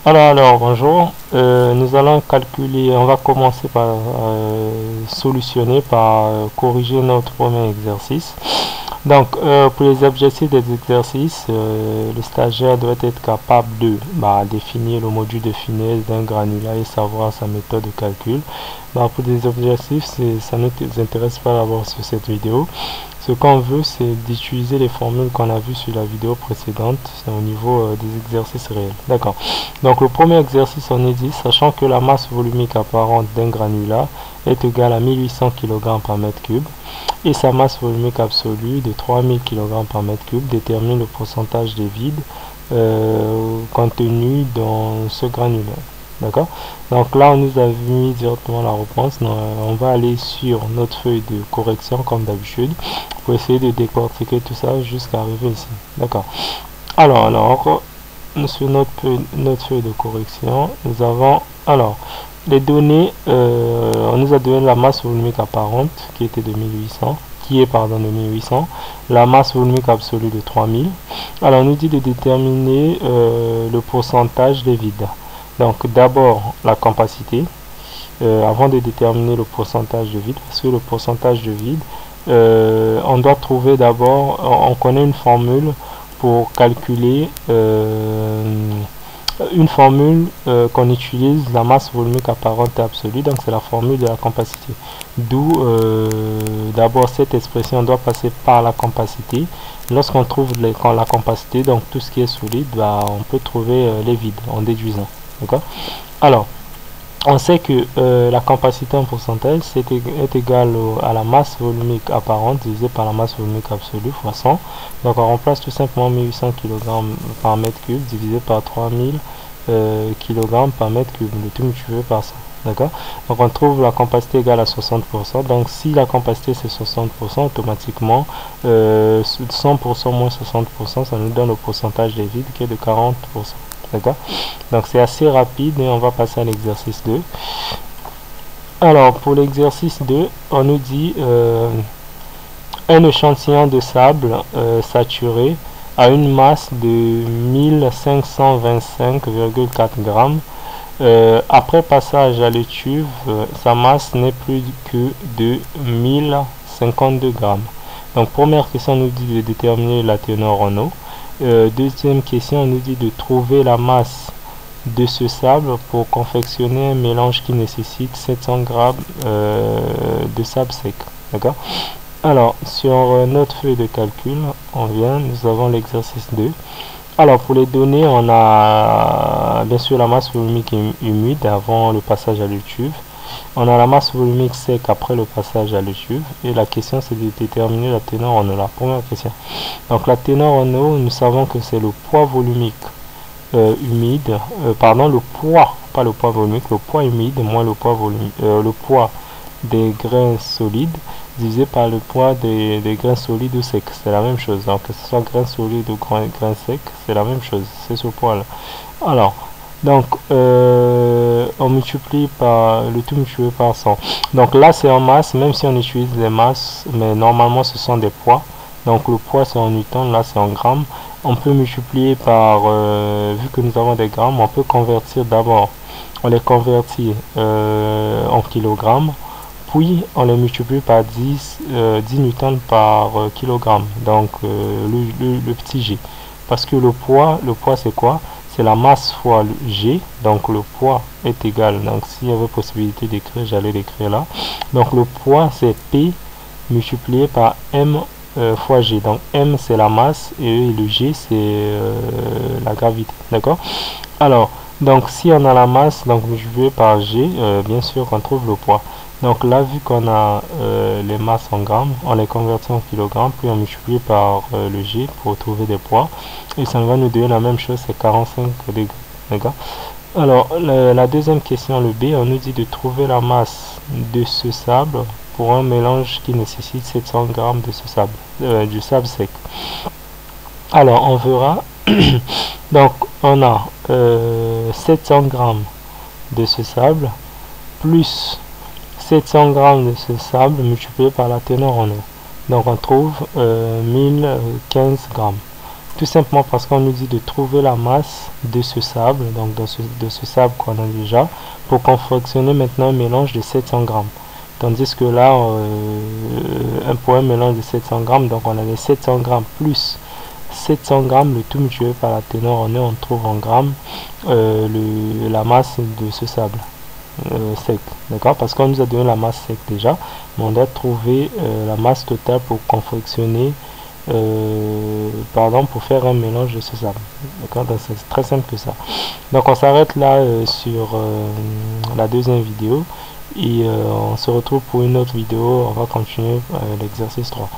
Alors, bonjour. Nous allons calculer, on va commencer par solutionner, par corriger notre premier exercice. Donc, pour les objectifs des exercices, le stagiaire doit être capable de définir le module de finesse d'un granulat et savoir sa méthode de calcul. Pour des objectifs, ça ne nous intéresse pas d'abord sur cette vidéo. Ce qu'on veut, c'est d'utiliser les formules qu'on a vues sur la vidéo précédente au niveau des exercices réels. D'accord. Donc, le premier exercice, on est dit, sachant que la masse volumique apparente d'un granulat est égale à 1800 kg par mètre cube et sa masse volumique absolue de 3000 kg par mètre cube, détermine le pourcentage de vide contenu dans ce granulat. D'accord. Donc là, on nous a mis directement la réponse. On va aller sur notre feuille de correction comme d'habitude pour essayer de décortiquer tout ça jusqu'à arriver ici. D'accord. Alors, sur notre feuille de correction, nous avons les données. On nous a donné la masse volumique apparente qui était de 1800, de 1800, la masse volumique absolue de 3000. Alors, on nous dit de déterminer le pourcentage des vides. Donc d'abord la capacité, avant de déterminer le pourcentage de vide, parce que le pourcentage de vide, on doit trouver d'abord, on connaît une formule pour calculer, une formule qu'on utilise, la masse volumique apparente et absolue, donc c'est la formule de la capacité. D'où d'abord cette expression doit passer par la capacité. Lorsqu'on trouve la capacité, donc tout ce qui est solide, on peut trouver les vides en déduisant. D'accord. Alors, on sait que la capacité en pourcentage est égale à la masse volumique apparente divisée par la masse volumique absolue fois 100. Donc, on remplace tout simplement 1800 kg par mètre cube divisé par 3000 kg par mètre cube, le tout multiplié par 100. D'accord. Donc, on trouve la capacité égale à 60%. Donc, si la capacité c'est 60%, automatiquement 100% moins 60%, ça nous donne le pourcentage des vides qui est de 40%. D'accord. Donc c'est assez rapide et on va passer à l'exercice 2. Alors pour l'exercice 2, on nous dit un échantillon de sable saturé à une masse de 1525,4 grammes. Après passage à l'étuve, sa masse n'est plus que de 1052 grammes. Donc première question, on nous dit de déterminer la teneur en eau. Deuxième question, on nous dit de trouver la masse de ce sable pour confectionner un mélange qui nécessite 700 grammes de sable sec. D'accord. Alors, sur notre feuille de calcul, nous avons l'exercice 2. Alors, pour les données, on a bien sûr la masse volumique humide avant le passage à l'étuve. On a la masse volumique sec après le passage à l'étuve. Et la question, c'est de déterminer la teneur en eau. La première question. Donc, la teneur en eau, nous savons que c'est le poids volumique humide. Le poids, pas le poids volumique, le poids humide moins le poids volumique, le poids des grains solides divisé par le poids des grains solides ou secs. C'est la même chose. Donc, que ce soit grains solides ou grains secs, c'est la même chose. C'est ce poids-là. Alors, donc, on multiplie par le tout multiplié par 100. Donc là, c'est en masse, même si on utilise les masses, mais normalement, ce sont des poids. Donc, le poids, c'est en newton, là, c'est en grammes. On peut multiplier par, vu que nous avons des grammes, on peut convertir d'abord, on les convertit en kilogrammes, puis on les multiplie par 10 newtons par kilogramme, donc le petit g. Parce que le poids c'est quoi? C'est la masse fois le g, donc le poids est égal, donc s'il y avait possibilité d'écrire, j'allais l'écrire là. Donc le poids c'est P multiplié par M fois g, donc M c'est la masse et le g c'est la gravité, d'accord. Alors, donc si on a la masse, donc multiplié par g, bien sûr qu'on trouve le poids. Donc là, vu qu'on a les masses en grammes, on les convertit en kilogrammes, puis on multiplie par le G pour trouver des poids. Et ça va nous donner la même chose, c'est 45 degrés. D'accord. Alors, la deuxième question, le B, on nous dit de trouver la masse de ce sable pour un mélange qui nécessite 700 grammes de ce sable, du sable sec. Alors, on verra. Donc, on a 700 grammes de ce sable, plus 700 grammes de ce sable multiplié par la teneur en eau. Donc on trouve 1015 grammes. Tout simplement parce qu'on nous dit de trouver la masse de ce sable, donc de ce sable qu'on a déjà, pour confectionner maintenant un mélange de 700 grammes. Tandis que là, pour un mélange de 700 grammes, donc on a les 700 grammes plus 700 grammes, le tout multiplié par la teneur en eau, on trouve en grammes la masse de ce sable sec, d'accord, parce qu'on nous a donné la masse sec déjà, mais on doit trouver la masse totale pour confectionner pour faire un mélange de ce sable, d'accord. Donc c'est très simple que ça. Donc on s'arrête là sur la deuxième vidéo et on se retrouve pour une autre vidéo. On va continuer l'exercice 3.